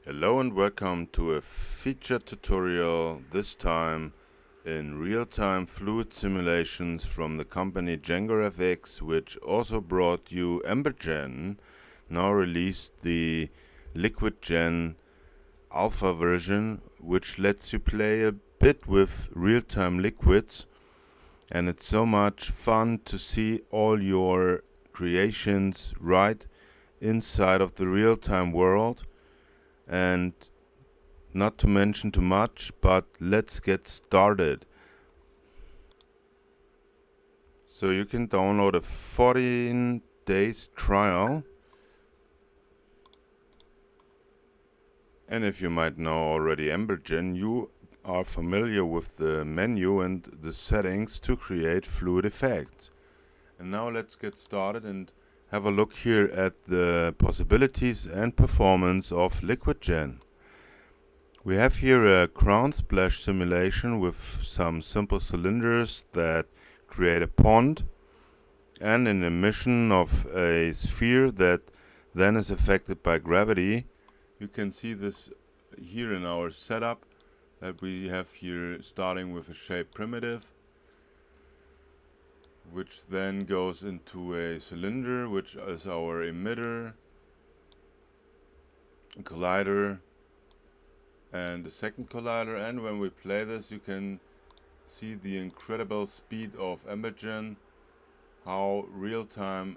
Hello and welcome to a feature tutorial, this time in real-time fluid simulations from the company JangaFX, which also brought you AlphaVersion, now released the LiquidGen alpha version, which lets you play a bit with real-time liquids, and it's so much fun to see all your creations right inside of the real-time world. And not to mention too much, but let's get started. So you can download a 14 days trial. And if you might know already AlphaVersion, you are familiar with the menu and the settings to create fluid effects. And now let's get started and have a look here at the possibilities and performance of LiquidGen. We have here a ground splash simulation with some simple cylinders that create a pond and an emission of a sphere that then is affected by gravity. You can see this here in our setup that we have here, starting with a shape primitive, which then goes into a cylinder, which is our emitter, collider, and the second collider. And when we play this, you can see the incredible speed of AlphaVersion, how real time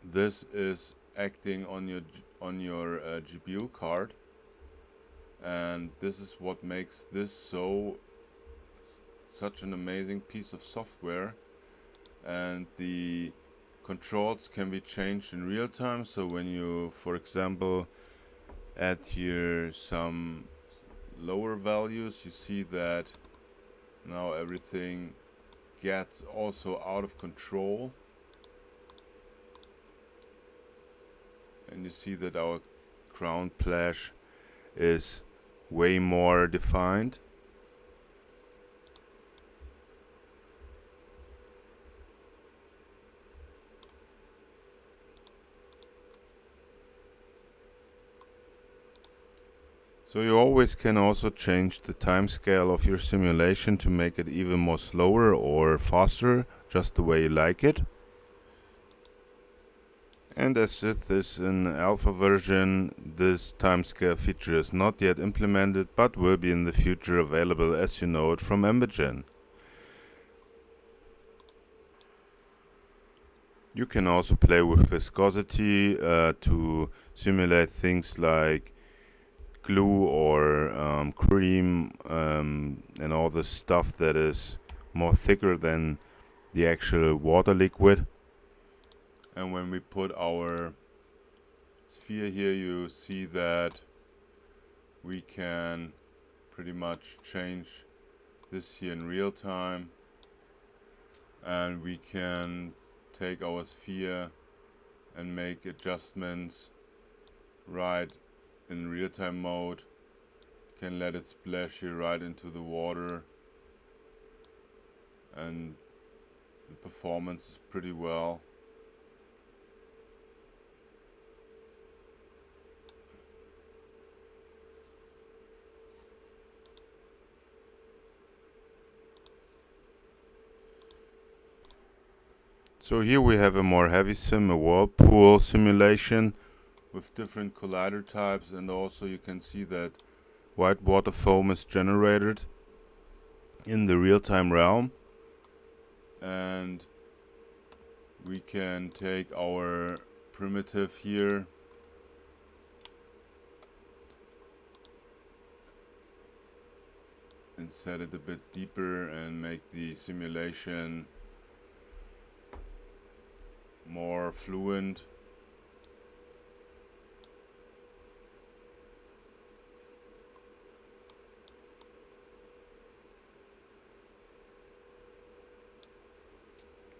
this is acting on your GPU card, and this is what makes this such an amazing piece of software. And the controls can be changed in real time. So when you, for example, add here some lower values, you see that now everything gets also out of control, and you see that our ground splash is way more defined. So you always can also change the time scale of your simulation to make it even more slower or faster, just the way you like it. And as this is an alpha version, this timescale feature is not yet implemented, but will be in the future available as you know it from AlphaVersion. You can also play with viscosity to simulate things like glue or cream and all the stuff that is more thicker than the actual water liquid. And when we put our sphere here, you see that we can pretty much change this here in real time, and we can take our sphere and make adjustments right in real-time mode, can let it splash here right into the water, and the performance is pretty well. So here we have a more heavy sim, a whirlpool simulation with different collider types, and also you can see that white water foam is generated in the real-time realm, and we can take our primitive here and set it a bit deeper and make the simulation more fluent.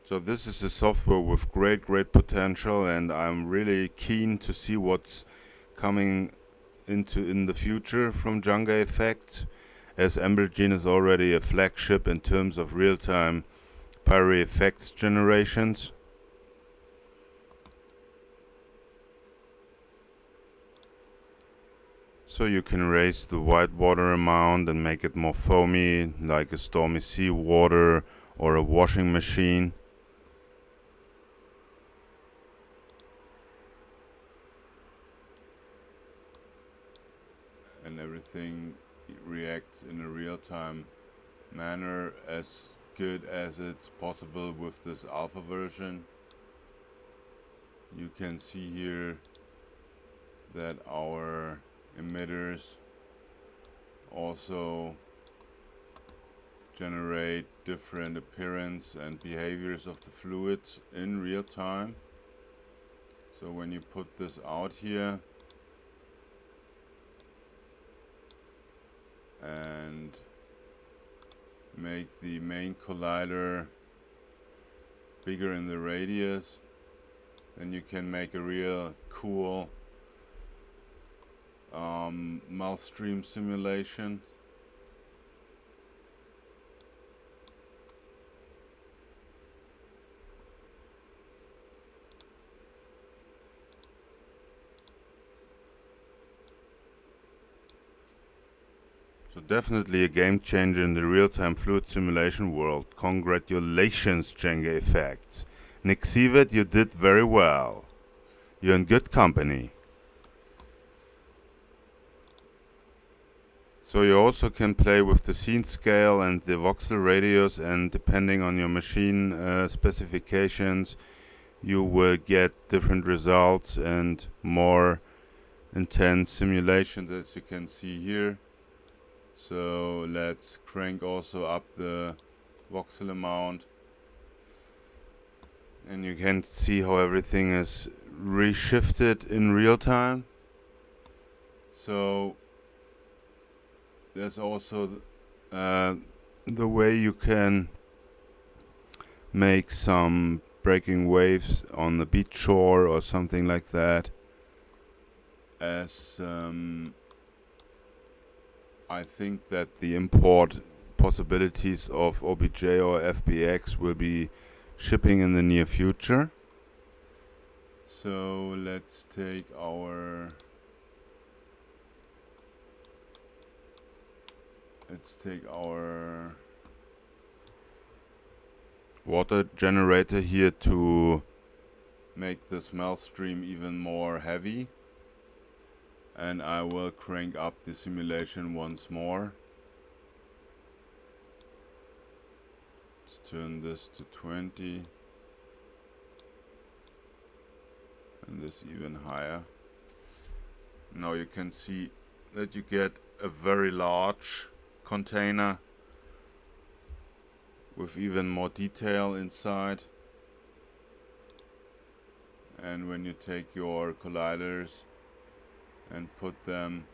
So this is a software with great potential, and I'm really keen to see what's coming in the future from JangaFX, as AlphaVersion is already a flagship in terms of real-time parry effects generations. So you can raise the white water amount and make it more foamy, like a stormy sea water or a washing machine. And everything reacts in a real-time manner as good as it's possible with this alpha version. You can see here that our emitters also generate different appearance and behaviors of the fluids in real time. So when you put this out here and make the main collider bigger in the radius, then you can make a real cool mouth stream simulation. So definitely a game changer in the real-time fluid simulation world. Congratulations, JangaFX. Nick Sievert, you did very well. You're in good company. So you also can play with the scene scale and the voxel radius, and depending on your machine specifications, you will get different results and more intense simulations, as you can see here. So let's crank also up the voxel amount, and you can see how everything is reshifted in real time. So there's also the way you can make some breaking waves on the beach shore or something like that, as I think that the import possibilities of OBJ or FBX will be shipping in the near future. So let's take our water generator here to make the smell stream even more heavy, and I will crank up the simulation once more. Let's turn this to 20 and this even higher. Now you can see that you get a very large container with even more detail inside. And when you take your colliders and put them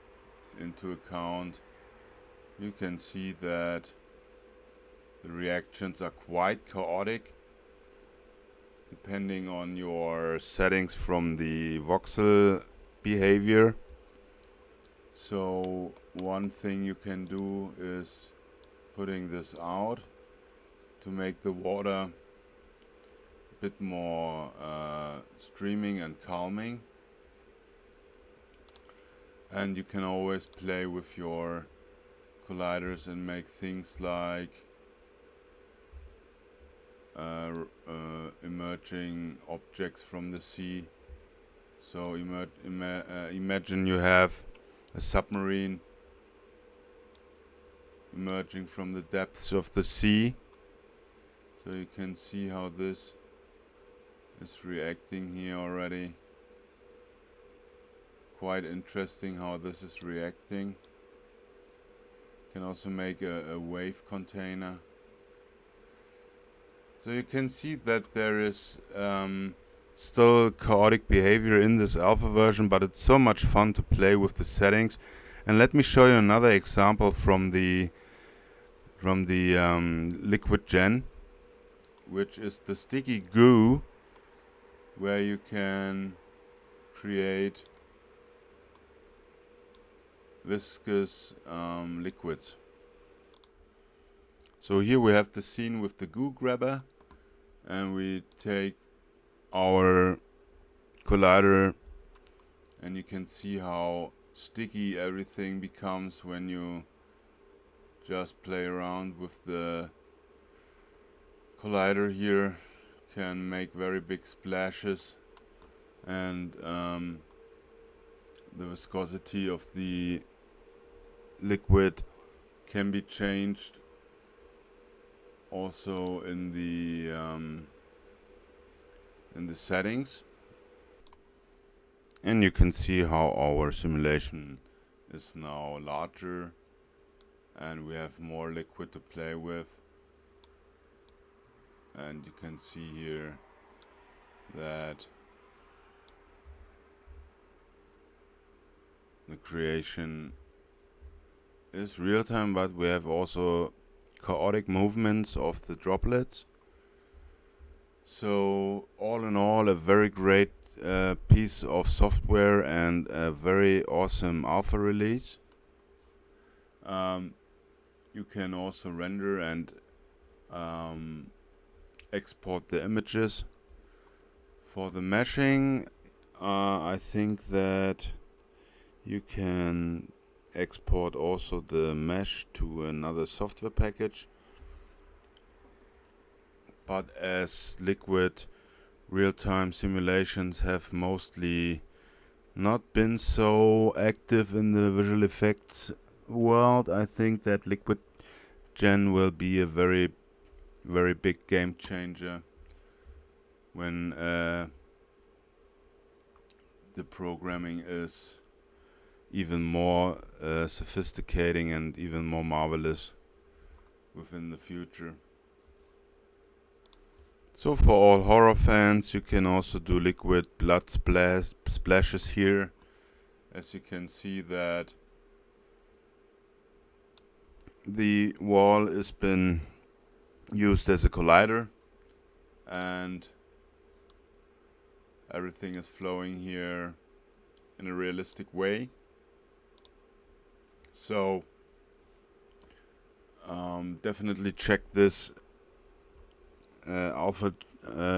into account, you can see that the reactions are quite chaotic depending on your settings from the voxel behavior. So one thing you can do is putting this out to make the water a bit more streaming and calming. And you can always play with your colliders and make things like emerging objects from the sea. So imagine you have a submarine emerging from the depths of the sea. So you can see how this is reacting here already. Quite interesting how this is reacting. You can also make a wave container. So you can see that there is still chaotic behavior in this alpha version, but it's so much fun to play with the settings. And let me show you another example from the LiquidGen, which is the sticky goo, where you can create viscous liquids. So here we have the scene with the goo grabber, and we take our collider, and you can see how sticky everything becomes when you just play around with the collider here. Can make very big splashes, and the viscosity of the liquid can be changed also in the settings. And you can see how our simulation is now larger and we have more liquid to play with. And you can see here that the creation is real time, but we have also chaotic movements of the droplets. So all in all, a very great piece of software and a very awesome alpha release. You can also render and export the images. For the meshing, I think that you can export also the mesh to another software package. But as Liquid real-time simulations have mostly not been so active in the visual effects world, I think that LiquidGen will be a very, very big game changer when the programming is even more sophisticating and even more marvelous within the future. So for all horror fans, you can also do liquid blood splashes here. As you can see that the wall has been used as a collider and everything is flowing here in a realistic way. So definitely check this alpha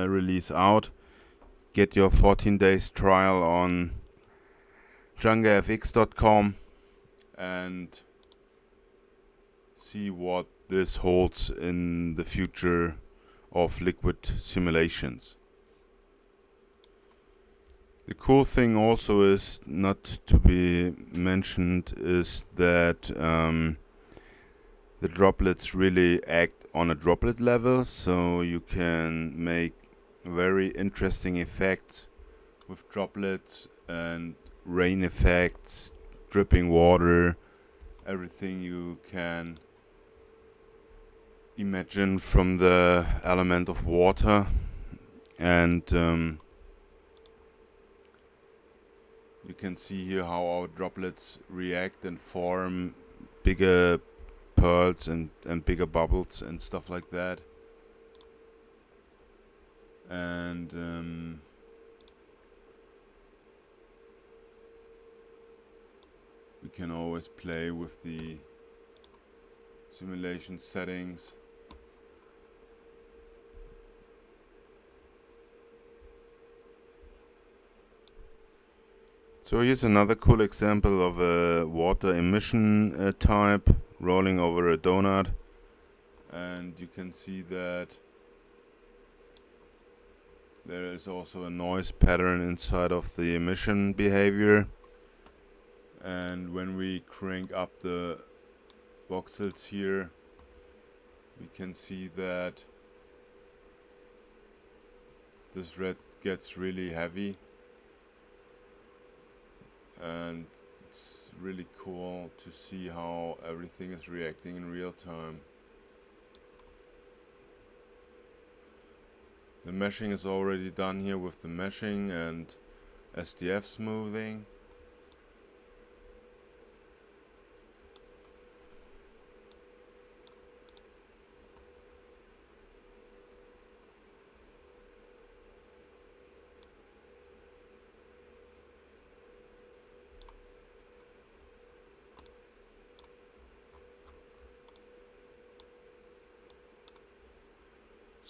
release out. Get your 14 days trial on JangaFX.com and see what this holds in the future of liquid simulations. The cool thing also is, not to be mentioned, is that the droplets really act on a droplet level, so you can make very interesting effects with droplets and rain effects, dripping water, everything you can imagine from the element of water. And you can see here how our droplets react and form bigger pearls and bigger bubbles and stuff like that. And we can always play with the simulation settings. So here's another cool example of a water emission type rolling over a donut, and you can see that there is also a noise pattern inside of the emission behavior. And when we crank up the voxels here, we can see that this red gets really heavy, and it's really cool to see how everything is reacting in real time. The meshing is already done here with the meshing and SDF smoothing.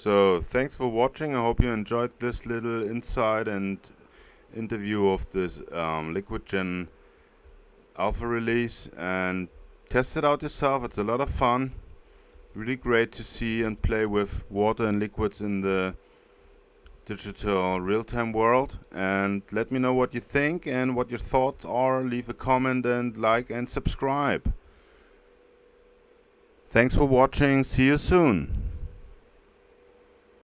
So thanks for watching. I hope you enjoyed this little insight and interview of this LiquidGen alpha release and test it out yourself. It's a lot of fun. Really great to see and play with water and liquids in the digital real-time world. And let me know what you think and what your thoughts are. Leave a comment and like and subscribe. Thanks for watching. See you soon.